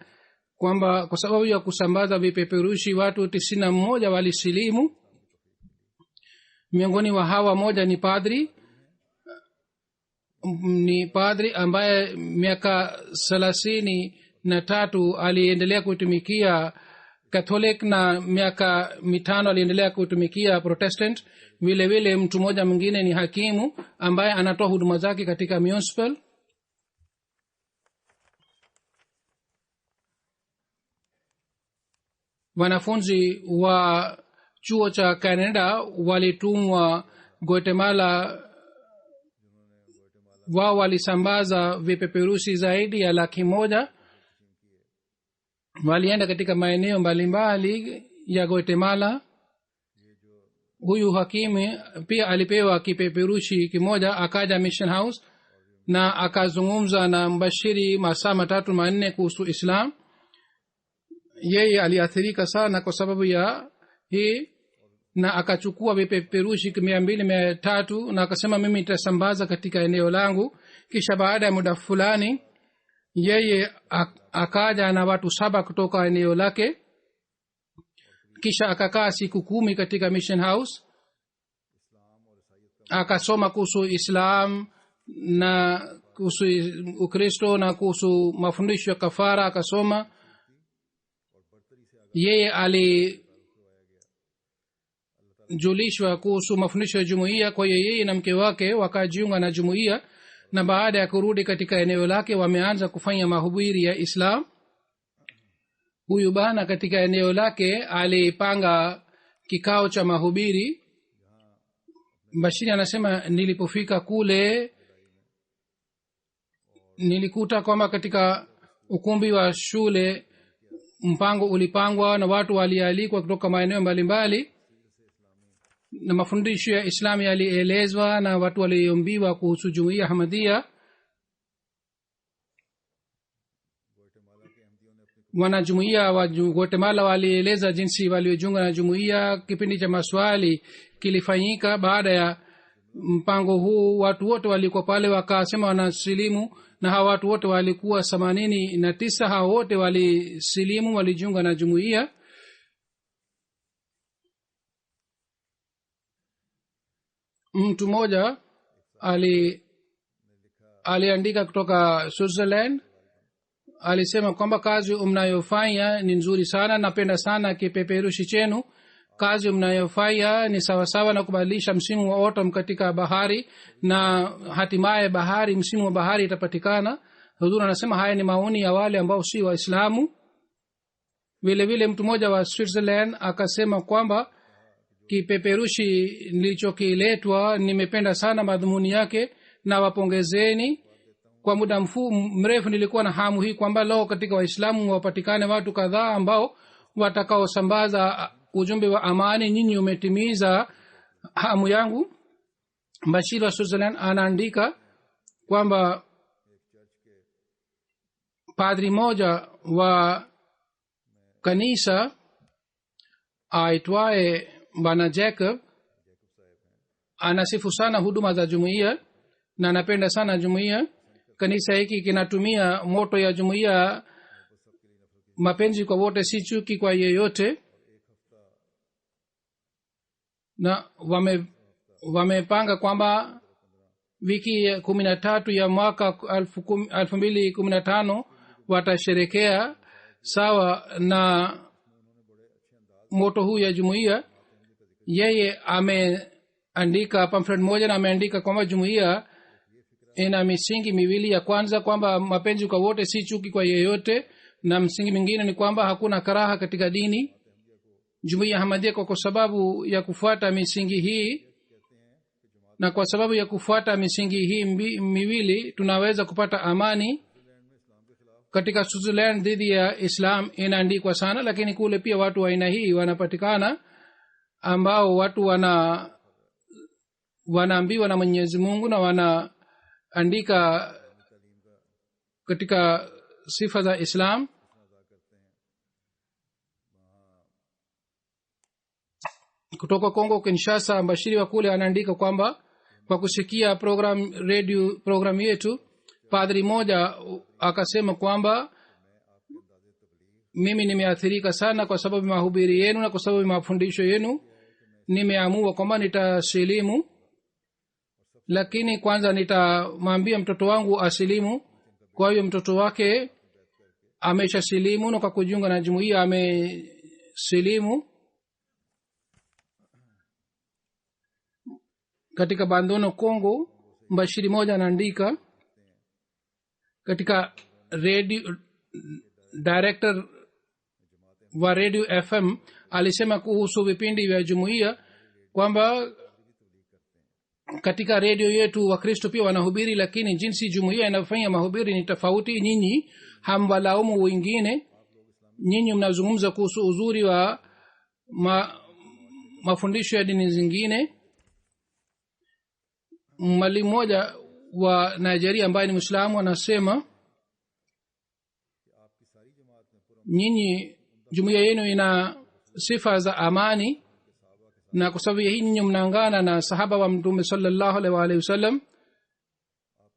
kwamba kwa sababu ya kusambaza vipeperushi watu 91 walisilimu. miongoni wa hawa moja ni padri ambaye miaka 33 aliendelea kutumikia catholic na miaka 5 aliendelea kutumikia protestant. vile vile mtu mmoja mwingine ni hakimu ambaye anatoa huduma zake katika municipal. wanafunzi wa chuo cha Canada walitumwa Guatemala. wao walisambaza vipeperushi zaidi ya 100,000. walienda katika maeneo mbalimbali ya Guatemala. huyu hakimu pia alipewa kipeperushi kimoja, akaja mission house na akazungumza na mbashiri masaa 3-4 kuhusu Islam. yeye aliathirika sana kwa sababu ya hii na akachukua vipeperushi 200-300 na akasema mimi nitasambaza katika eneo langu. kisha baada ya muda fulani yeye akaja na watu 7 kutoka eneo lake. kisha akakaa siku 10 katika mission house, akasoma kuhusu Islam na kuhusu Ukristo na kuhusu mafundisho ya kafara akasoma. yeye alijulishwa kuhusu mafundisho ya jumuiya, kwa hiyo yeye na mke wake wakajiunga na jumuiya, na baada ya kurudi katika eneo lake wameanza kufanya mahubiri ya Islam. huyu bana katika eneo lake alipanga kikao cha mahubiri. Bashiri anasema nilipofika kule nilikuta kwamba katika ukumbi wa shule mpango ulipangwa na watu walialikwa kutoka maeneo mbalimbali na mafundisho ya Islam yalielezwa na watu waliombiwa kuhusu jumuiya Ahmadiyya. wanajumuiya wa Guatemala walieleza jinsi waliojiunga na jumuiya. kipindi cha maswali kilifanyika. baada ya mpango huu watu wote walikuwa pale wakasema wanasilimu, na hawa watu wote walikuwa 89. hao wote walisilimu, walijiunga na jumuiya. mtu mmoja aliandika kutoka Switzerland, alisema kwamba kazi mnayofanya ni nzuri sana, napenda sana kipeperushi chenu. kazi mnayofanya ni sawasawa na kubadilisha msimu wa autumn katika bahari, na hatimaye msimu wa bahari itapatikana. Huzuri anasema haya ni maoni ya wale ambao si Waislamu. vile vile mtu mmoja wa Switzerland akasema kwamba kipeperushi nilichokiletwa nimependa sana madhumuni yake na wapongezeni. kwa muda mrefu nilikuwa na hamu hii kwamba leo katika Waislamu wapatikane watu kadhaa ambao watakaosambaza ujumbe wa amani. nyinyi umetimiza hamu yangu. Bashir wa Switzerland anaandika kwamba padri moja wa kanisa aitwaye Bwana Jacob anasifu sana huduma za jumuiya na anapenda sana jumuiya. kanisa hiki kinatumia moto ya jumuiya, mapenzi kwa wote, si chuki kwa yeyote, na wamepanga kwamba wiki 13 ya mwaka 2015 watasherekea sawa na moto huu ya jumuiya. yeye ameandika pamphlet moja na ameandika kwamba jumuiya ina misingi miwili. ya kwanza kwamba mapenzi kwa wote, si chuki kwa yeyote, na msingi mwingine ni kwamba hakuna karaha katika dini. jumuiya Ahmadiyya kwa sababu ya kufuata misingi hii na kwa sababu ya kufuata misingi hii miwili tunaweza kupata amani. katika Switzerland dhidi ya Islam inaandikwa sana, lakini kule pia watu wa aina hii wanapatikana ambao watu wanaambiwa na Mwenyezi Mungu na wanaandika katika sifa za Islam. kutoka Kongo Kinshasa, mbashiri wa kule anaandika kwamba kwa kusikia program yetu padri moja akasema kwamba mimi nimeathirika sana kwa sababu mahubiri yenu na kwa sababu mafundisho yenu. nimeamua kwamba nitasilimu, lakini kwanza nitamwambia mtoto wangu asilimu. Kwa hiyo mtoto wake ameshasilimu na kwa kujiunga na jumuiya amesilimu. Katika Bandono Kongo, mbashiri moja anaandika katika radio, director wa radio FM alisema kuhusu vipindi vya jumuiya kwamba katika redio yetu wakristo pia wanahubiri, lakini jinsi jumuiya inafanya mahubiri ni tofauti. Nyinyi hamwalaumu wengine, nyinyi mnazungumza kuhusu uzuri wa mafundisho ya dini zingine. Mwalimu mmoja wa Nigeria ambaye ni Muislamu anasema nyinyi jumuiya yenu ina sifa za amani, na kwa sababu hii nyinyi mnaangana na sahaba wa Mtume sallallahu alaihi wasallam.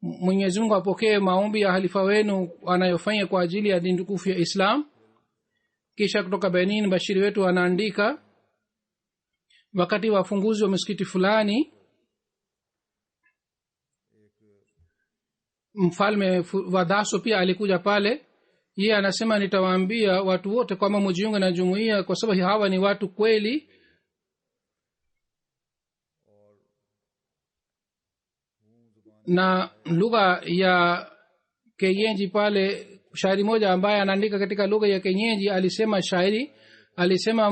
Mwenyezi Mungu apokee maombi ya halifa wenu anayofanya kwa ajili ya dini tukufu ya Islam. Kisha kutoka Benin, bashiri wetu anaandika wakati wa ufunguzi wa msikiti fulani, mfalme wa Daso pia alikuja pale. Yeye anasema nitawaambia watu wote kwamba mjiunge na jumuiya kwa sababu hawa ni watu kweli. Na lugha ya Kenyeji pale, shairi moja ambaye anaandika katika lugha ya Kenyeji alisema shairi, alisema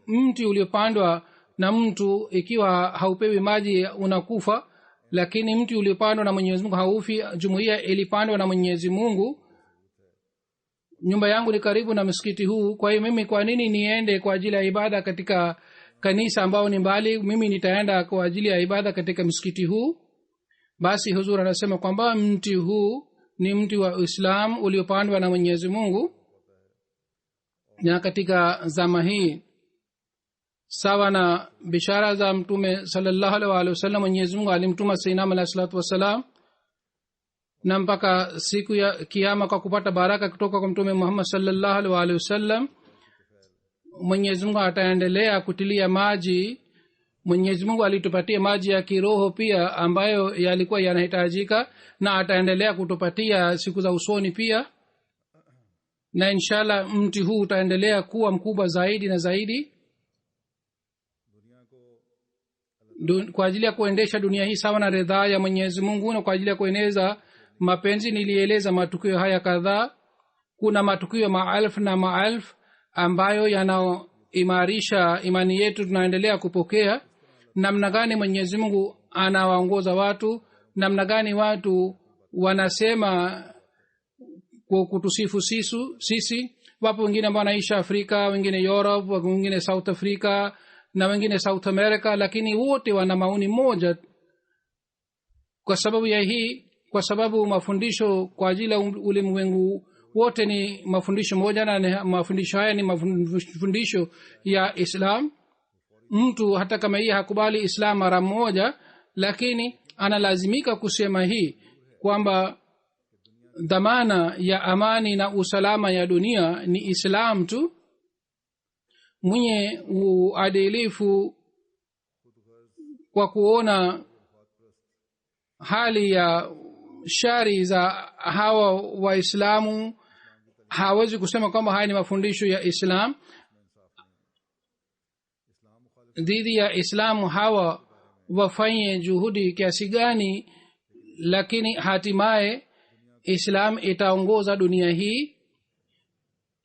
mti uliopandwa na mtu ikiwa haupewi maji unakufa, lakini mti uliopandwa na Mwenyezi Mungu haufi. Jumuiya ilipandwa na Mwenyezi Mungu. Nyumba yangu ni karibu na msikiti huu, kwa hiyo mimi kwa nini niende kwa ajili ya ibada katika kanisa ambao ni mbali? Mimi nitaenda kwa ajili ya ibada katika msikiti huu. Basi huzur anasema kwamba mti huu ni mti wa Uislamu uliopandwa na Mwenyezi Mungu. Na katika zama hii sawa na bishara za Mtume sallallahu alaihi wasallam, Mwenyezi Mungu alimtuma Sayyidina alayhi salatu wasalam, na mpaka siku ya kiyama kwa kupata baraka kutoka kwa Mtume Muhammad sallallahu alaihi wasallam, Mwenyezi Mungu ataendelea kutilia maji. Mwenyezi Mungu alitupatia maji ya kiroho pia ambayo yalikuwa yanahitajika, na ataendelea kutupatia siku za usoni pia. Na inshallah mti huu utaendelea kuwa mkubwa zaidi na zaidi kwa ajili ya kuendesha dunia hii sawa na ridhaa ya Mwenyezi Mungu, na kwa ajili ya kueneza mapenzi. Nilieleza matukio haya kadhaa. Kuna matukio maelfu na maelfu ambayo yanaoimarisha imani yetu. Tunaendelea kupokea namna gani Mwenyezi Mungu anawaongoza watu, namna gani watu wanasema kutusifu sisi. Wapo wengine ambao wanaishi Afrika, wengine Europe, wengine South Africa na wengine South America, lakini wote wana maoni moja. Kwa sababu ya hii, kwa sababu mafundisho kwa ajili ya ulimwengu wote ni mafundisho moja, na mafundisho haya ni mafundisho ya Islam. Mtu hata kama yeye hakubali Islam mara moja, lakini analazimika kusema hii kwamba dhamana ya amani na usalama ya dunia ni Islam tu. Mwenye uadilifu kwa kuona hali ya shari za hawa Waislamu hawezi kusema kwamba haya ni mafundisho ya Islam. Dhidi ya Islamu hawa wafanye juhudi kiasi gani, lakini hatimaye Islam itaongoza dunia hii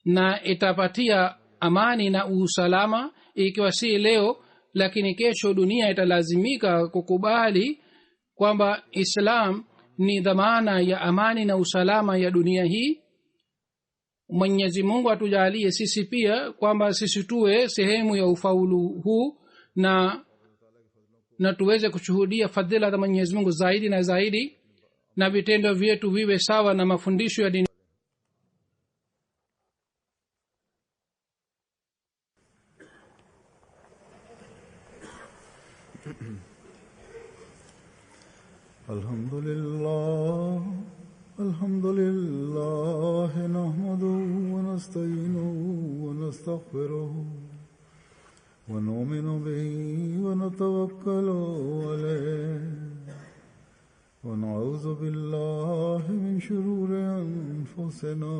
na itapatia amani na usalama. Ikiwa si leo, lakini kesho dunia italazimika kukubali kwamba Islam ni dhamana ya amani na usalama ya dunia hii. Mwenyezi Mungu atujalie sisi pia kwamba sisi tuwe sehemu ya ufaulu huu na tuweze kushuhudia fadhila za Mwenyezi Mungu zaidi na zaidi, na vitendo vyetu viwe sawa na mafundisho ya dini. Alhamdulillah nahmaduhu wa nasta'inuhu wa nastaghfiruh ونؤمن به ونتوكل عليه ونعوذ بالله من شرور أنفسنا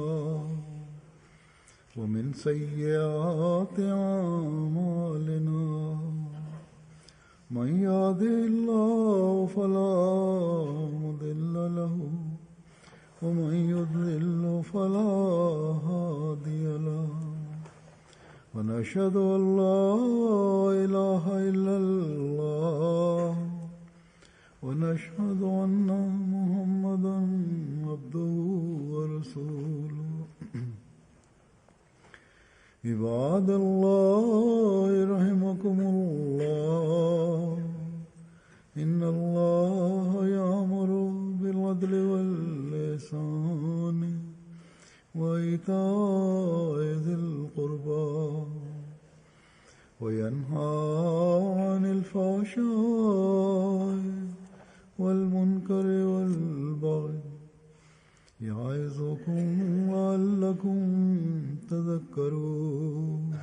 ومن سيئات أعمالنا من يهده الله فلا مضل له ومن يضلل فلا هادي له ونشهد أن لا إله إلا الله ونشهد أن محمدا عبده ورسوله عباد الله رحمكم الله إن الله يأمر بالعدل والإحسان وإيتاء ذي القربى وينهى عن الفحشاء والمنكر والبغي يعظكم لعلكم تذكرون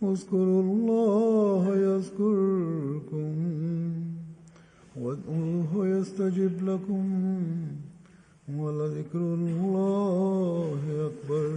اذكروا الله يذكركم وادعوه يستجب لكم ولذكر الله أكبر